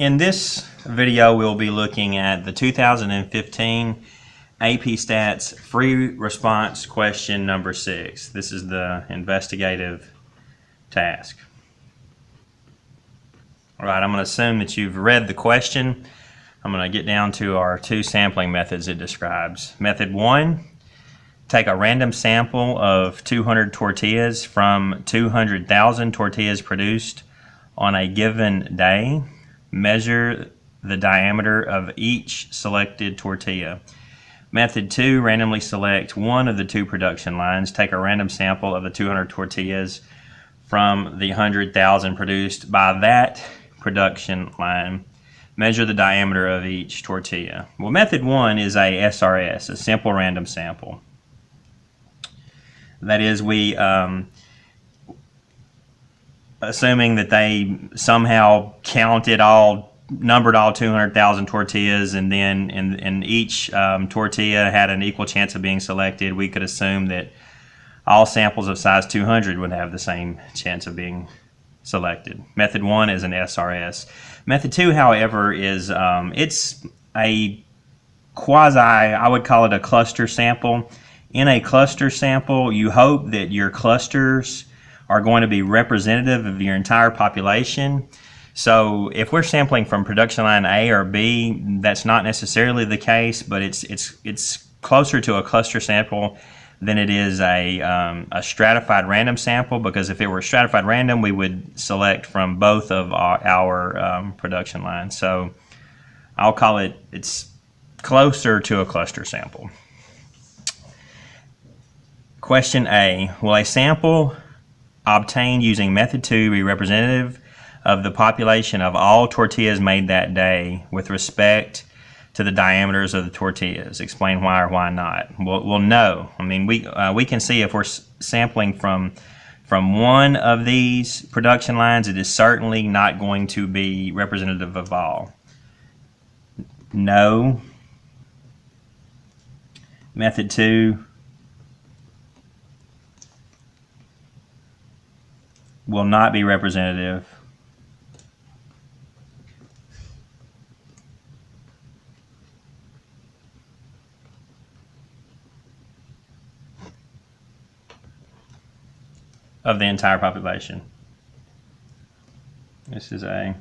In this video, we'll be looking at the 2015 AP Stats free response question number 6. This is the investigative task. All right, I'm going to assume that you've read the question. I'm going to get down to our two sampling methods it describes. Method 1, take a random sample of 200 tortillas from 200,000 tortillas produced on a given day. Measure the diameter of each selected tortilla. Method 2, randomly select one of the two production lines. Take a random sample of the 200 tortillas from the 100,000 produced by that production line. Measure the diameter of each tortilla. Well, method 1 is a SRS, a simple random sample. That is, we assuming that they somehow numbered all 200,000 tortillas, and then in each tortilla had an equal chance of being selected, we could assume that all samples of size 200 would have the same chance of being selected. Method 1 is an SRS. Method 2, however, is it's a quasi, I would call it a cluster sample. In a cluster sample, you hope that your clusters are going to be representative of your entire population. So if we're sampling from production line A or B, that's not necessarily the case, but it's closer to a cluster sample than it is a stratified random sample, because if it were stratified random, we would select from both of our production lines. So I'll call it's closer to a cluster sample. Question A, will a sample obtained using method 2 be representative of the population of all tortillas made that day with respect to the diameters of the tortillas? Explain why or why not. Well, no. I mean, we can see if we're sampling from one of these production lines, it is certainly not going to be representative of all. No. Method 2 will not be representative of the entire population. This is a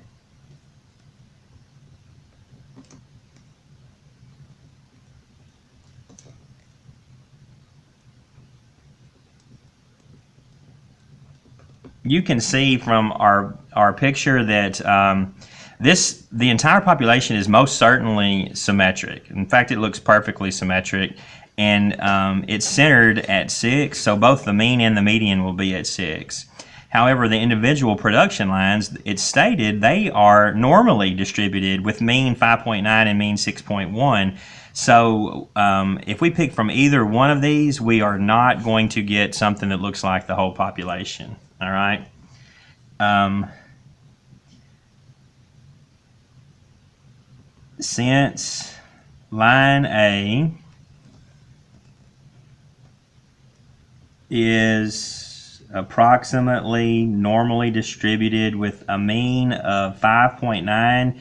you can see from our picture that the entire population is most certainly symmetric. In fact, it looks perfectly symmetric, and it's centered at 6, so both the mean and the median will be at 6. However, the individual production lines, it's stated they are normally distributed with mean 5.9 and mean 6.1. So if we pick from either one of these, we are not going to get something that looks like the whole population. All right. Since line A is approximately normally distributed with a mean of 5.9,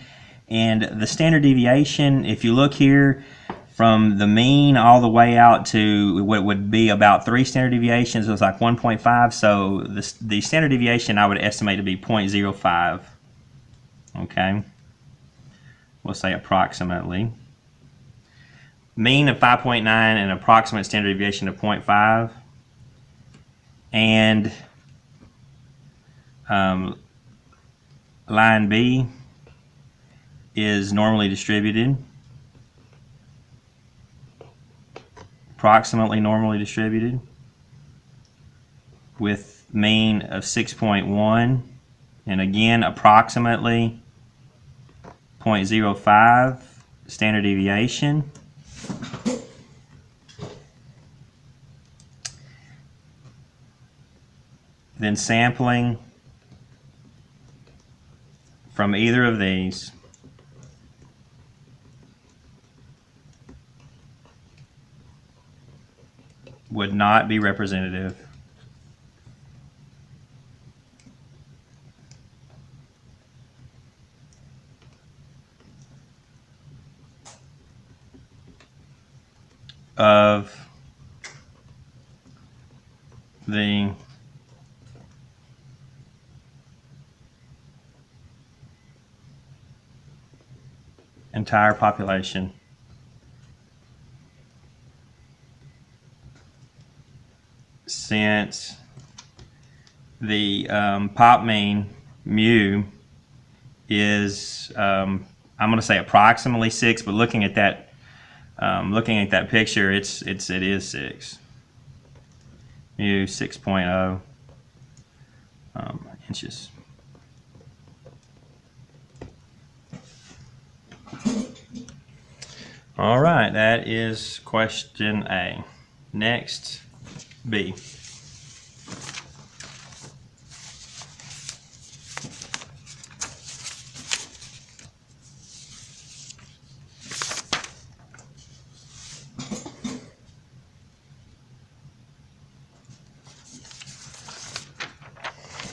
and the standard deviation, if you look here, from the mean all the way out to what would be about 3 standard deviations, it was like 1.5. So the standard deviation I would estimate to be 0.05. Okay, we'll say approximately. Mean of 5.9 and approximate standard deviation of 0.5. And line B is normally distributed. Approximately normally distributed with mean of 6.1, and again approximately 0.05 standard deviation. Then sampling from either of these would not be representative of the entire population. Since the pop mean mu is I'm going to say approximately 6, but looking at that picture, it is 6. Mu 6.0 inches. All right, that is question A. Next, B.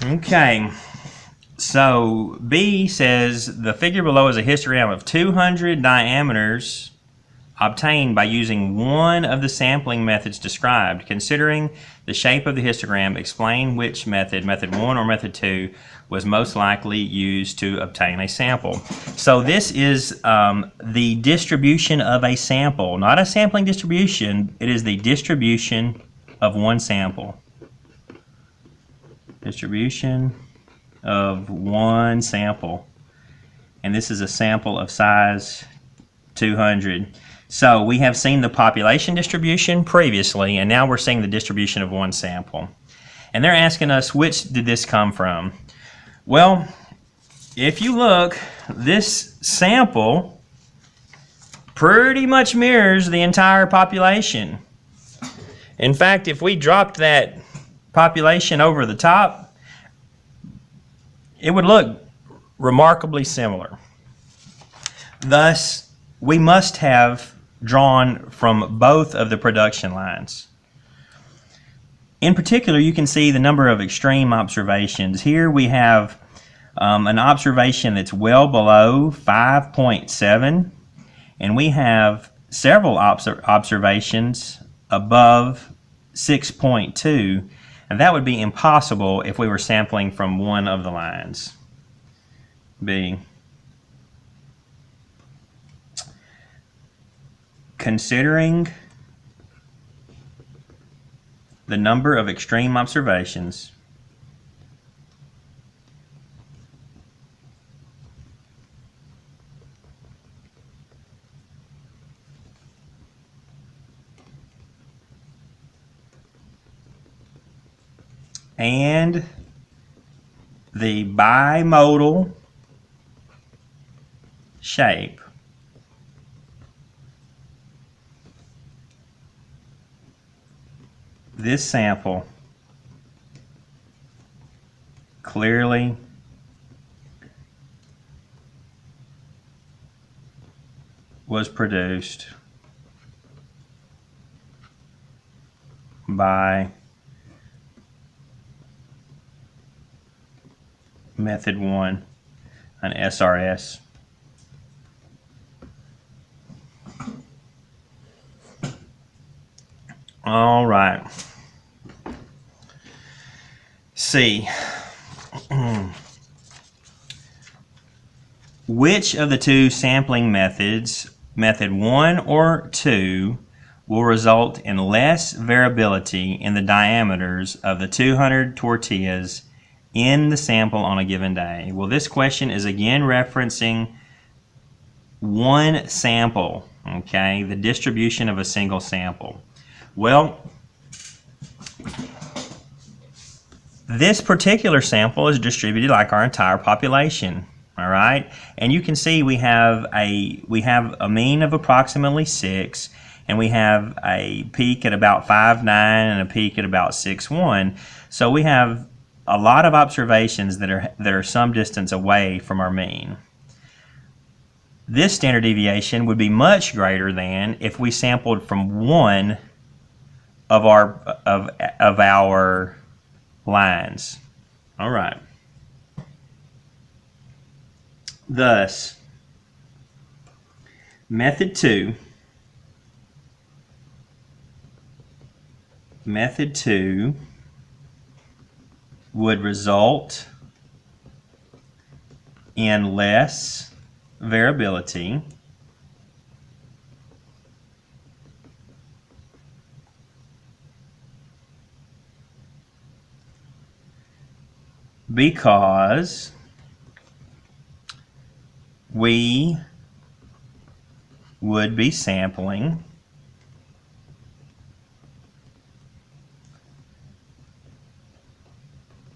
Okay, so B says the figure below is a histogram of 200 diameters obtained by using one of the sampling methods described. Considering the shape of the histogram, explain which method, method 1 or method 2, was most likely used to obtain a sample. So this is the distribution of a sample, not a sampling distribution. It is the distribution of one sample. Distribution of one sample. And this is a sample of size 200. So we have seen the population distribution previously, and now we're seeing the distribution of one sample. And they're asking us, which did this come from? Well, if you look, this sample pretty much mirrors the entire population. In fact, if we dropped that population over the top, it would look remarkably similar. Thus, we must have drawn from both of the production lines. In particular, you can see the number of extreme observations. Here we have an observation that's well below 5.7, and we have several observations above 6.2, and that would be impossible if we were sampling from one of the lines. B. Considering the number of extreme observations and the bimodal shape, this sample clearly was produced by method 1, an SRS. All right. C. Which of the two sampling methods, method 1 or 2, will result in less variability in the diameters of the 200 tortillas in the sample on a given day? Well, this question is again referencing one sample, okay, the distribution of a single sample. Well, this particular sample is distributed like our entire population, all right? And you can see we have a mean of approximately 6, and we have a peak at about 5.9 and a peak at about 6.1. So we have a lot of observations that are some distance away from our mean. This standard deviation would be much greater than if we sampled from one of our lines. All right. Thus, method 2 method 2 would result in less variability because we would be sampling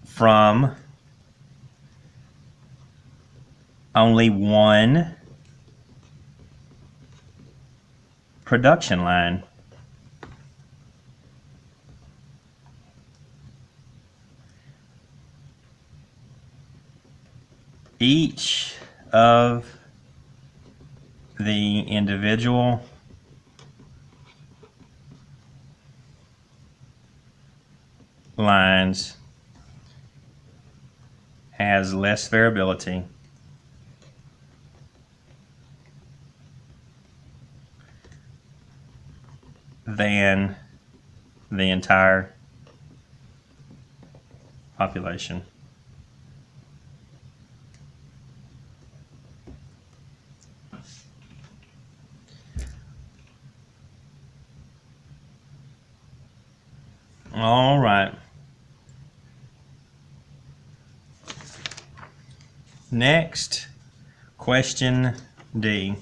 from only one production line. Each of the individual lines has less variability than the entire population. All right. Next, question D.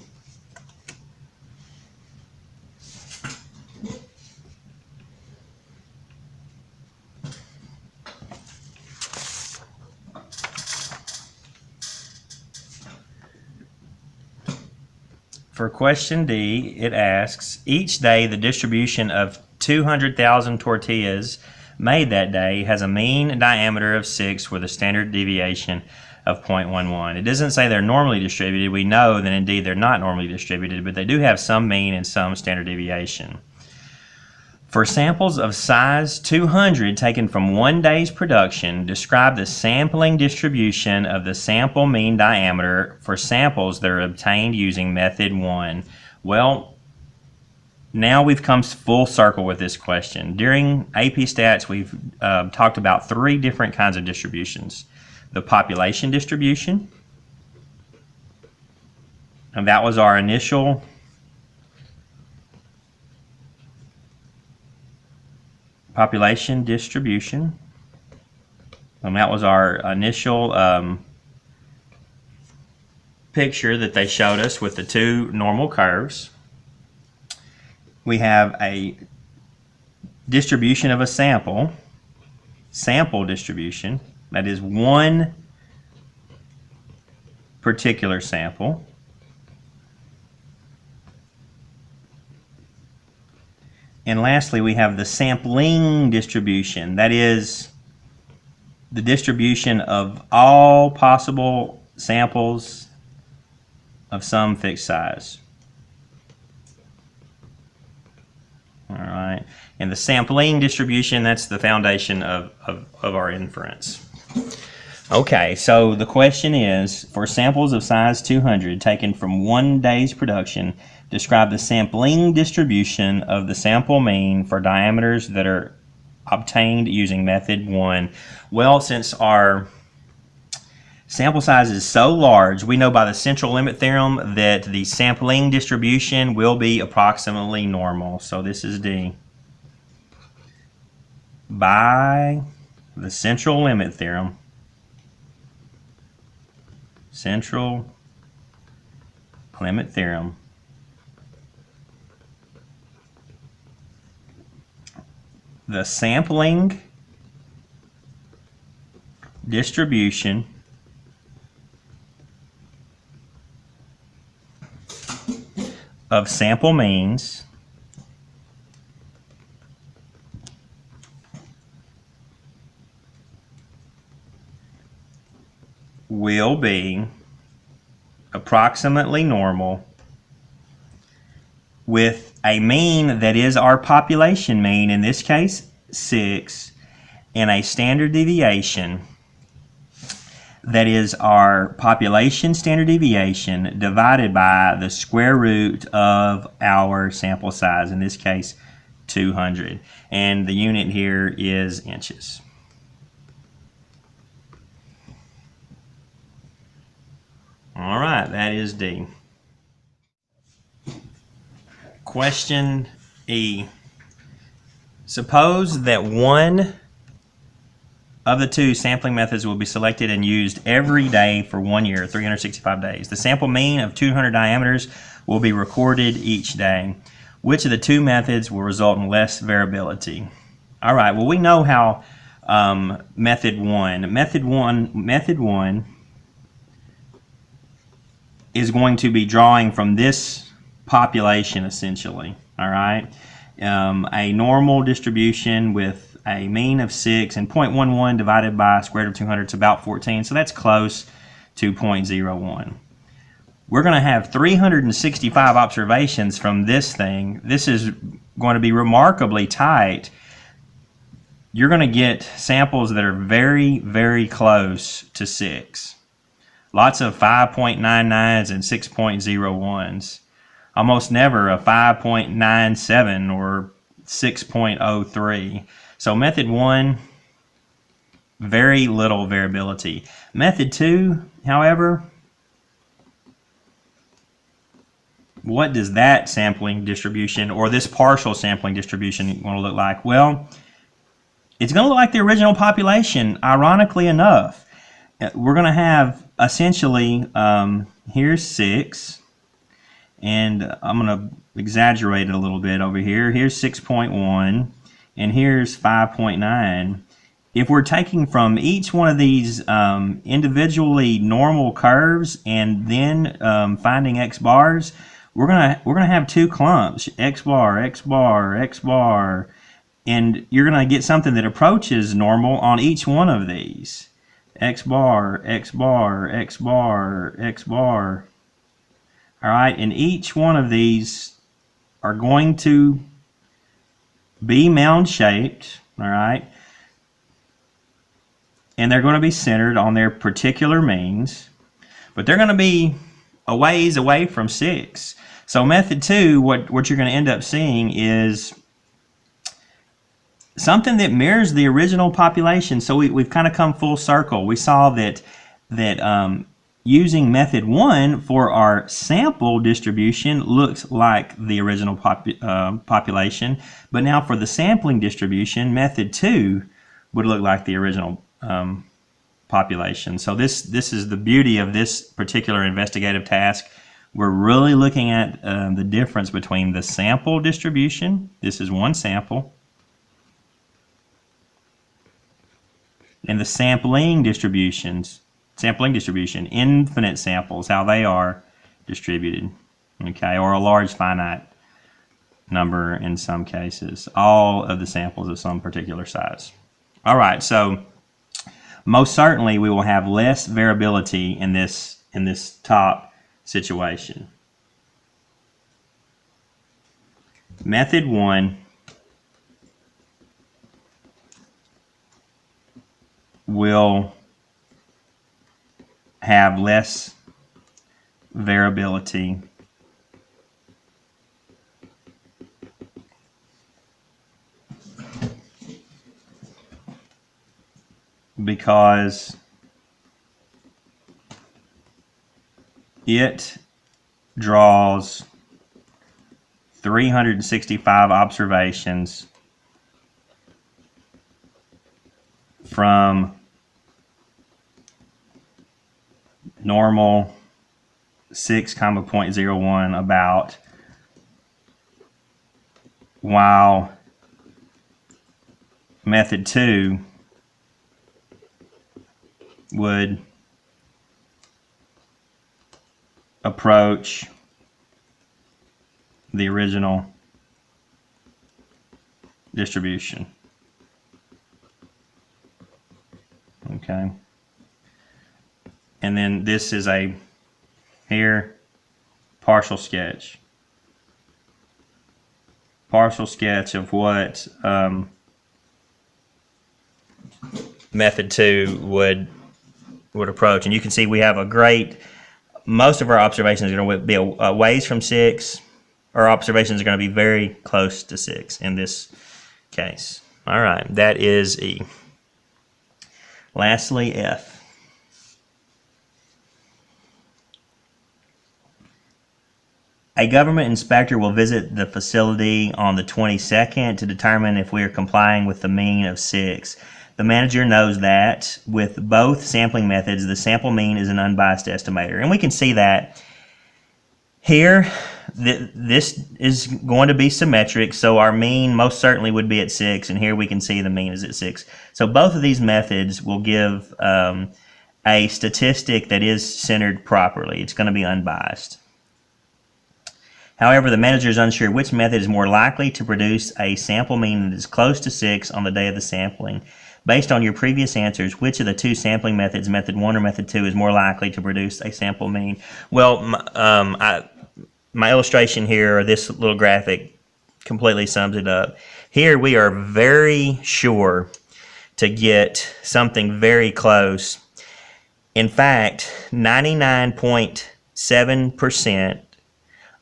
For question D, it asks, each day the distribution of 200,000 tortillas made that day has a mean diameter of 6 with a standard deviation of 0.11. It doesn't say they're normally distributed. We know that indeed they're not normally distributed, but they do have some mean and some standard deviation. For samples of size 200 taken from one day's production, describe the sampling distribution of the sample mean diameter for samples that are obtained using method 1. Well, now we've come full circle with this question. During AP Stats, we've talked about 3 different kinds of distributions. The population distribution, and that was our initial population distribution, and that was our initial picture that they showed us with the 2 normal curves. We have a distribution of a sample distribution, that is one particular sample. And lastly, we have the sampling distribution. That is the distribution of all possible samples of some fixed size. All right. And the sampling distribution, that's the foundation of our inference. Okay, so the question is, for samples of size 200 taken from one day's production, describe the sampling distribution of the sample mean for diameters that are obtained using method 1. Well, since our sample size is so large, we know by the central limit theorem that the sampling distribution will be approximately normal. So this is D. By the central limit theorem, central limit theorem, the sampling distribution of sample means will be approximately normal with a mean that is our population mean, in this case 6, and a standard deviation that is our population standard deviation divided by the square root of our sample size, in this case 200. And the unit here is inches. All right, that is D. Question E. Suppose that one of the two sampling methods will be selected and used every day for 1 year, 365 days. The sample mean of 200 diameters will be recorded each day. Which of the two methods will result in less variability? All right, well, we know how method one is going to be drawing from this population, essentially. All right, a normal distribution with a mean of 6 and 0.11 divided by square root of 200 is about 14, so that's close to 0.01. We're going to have 365 observations from this thing. This is going to be remarkably tight. You're going to get samples that are very, very close to 6. Lots of 5.99s and 6.01s. Almost never a 5.97 or 6.03. So method 1, very little variability. Method 2, however, what does that sampling distribution or this partial sampling distribution want to look like? Well, it's going to look like the original population, ironically enough. We're going to have essentially, here's 6, and I'm going to exaggerate it a little bit over here. Here's 6.1, and here's 5.9. If we're taking from each one of these individually normal curves and then finding x bars, we're gonna have two clumps, x bar, x bar, x bar, and you're gonna get something that approaches normal on each one of these. X bar, x bar, x bar, x bar. All right, and each one of these are going to be mound shaped, all right, and they're going to be centered on their particular means, but they're going to be a ways away from 6. So method 2, what you're going to end up seeing is something that mirrors the original population. So we've kind of come full circle. We saw that using method 1 for our sample distribution looks like the original population, but now for the sampling distribution, method 2 would look like the original population. So this is the beauty of this particular investigative task. We're really looking at the difference between the sample distribution, this is one sample, and the sampling distribution, infinite samples, how they are distributed, okay, or a large finite number in some cases, all of the samples of some particular size. All right, so most certainly we will have less variability in this top situation. Method 1 will have less variability because it draws 365 observations from normal 6,0.01 about, while method 2 would approach the original distribution. Okay. And then this is a partial sketch. Partial sketch of what method 2 would approach. And you can see we have most of our observations are going to be a ways from 6, our observations are going to be very close to 6 in this case. All right, that is E. Lastly, F. A government inspector will visit the facility on the 22nd to determine if we are complying with the mean of 6. The manager knows that with both sampling methods, the sample mean is an unbiased estimator. And we can see that here. This is going to be symmetric, so our mean most certainly would be at 6, and here we can see the mean is at 6. So both of these methods will give a statistic that is centered properly. It's going to be unbiased. However, the manager is unsure which method is more likely to produce a sample mean that is close to 6 on the day of the sampling. Based on your previous answers, which of the two sampling methods, method 1 or method 2, is more likely to produce a sample mean? Well, my illustration here, or this little graphic, completely sums it up. Here we are very sure to get something very close. In fact, 99.7%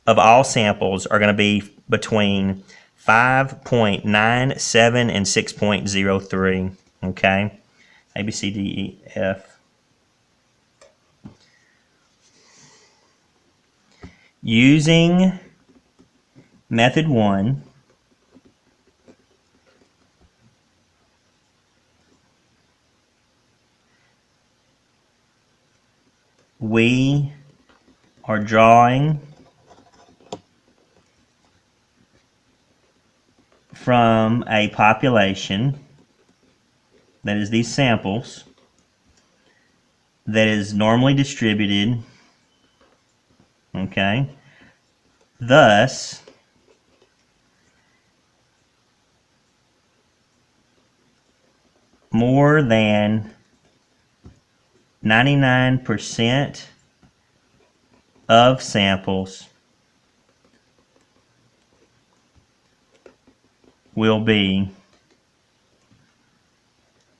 of all samples are going to be between 5.97 and 6.03. Okay? A, B, C, D, E, F. Using method 1, we are drawing from a population, that is these samples, that is normally distributed. Okay? Thus, more than 99% of samples will be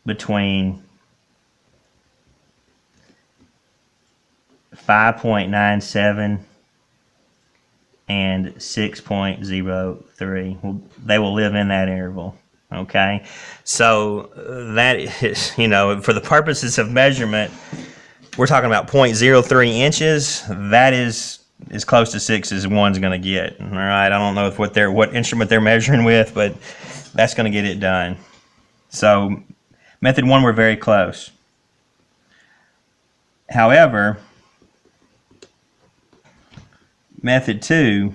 between 5.97 and 6.03. Well, they will live in that interval. Okay, so that is, for the purposes of measurement, we're talking about 0.03 inches. That is as close to 6 as one's going to get. All right, I don't know if what instrument they're measuring with, but that's going to get it done. So method 1, we're very close. However, method 2,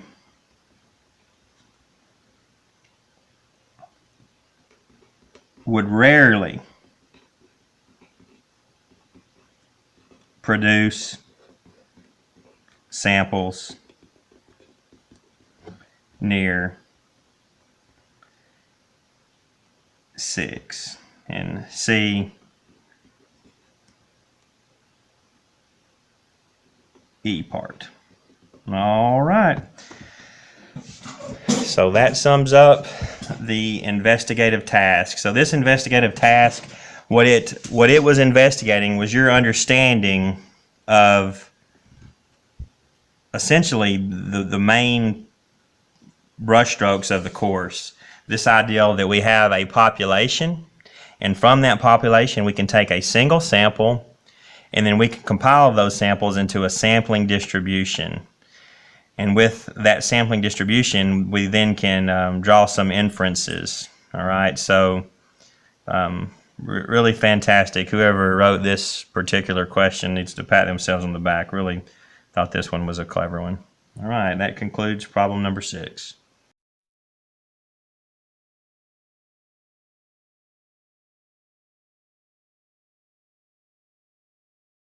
would rarely produce samples near 6. And C, E part. All right. So that sums up the investigative task. So this investigative task, what it was investigating was your understanding of essentially the main brushstrokes of the course. This idea that we have a population, and from that population we can take a single sample, and then we can compile those samples into a sampling distribution. And with that sampling distribution, we then can draw some inferences. All right, so really fantastic. Whoever wrote this particular question needs to pat themselves on the back. Really thought this one was a clever one. All right, that concludes problem number 6.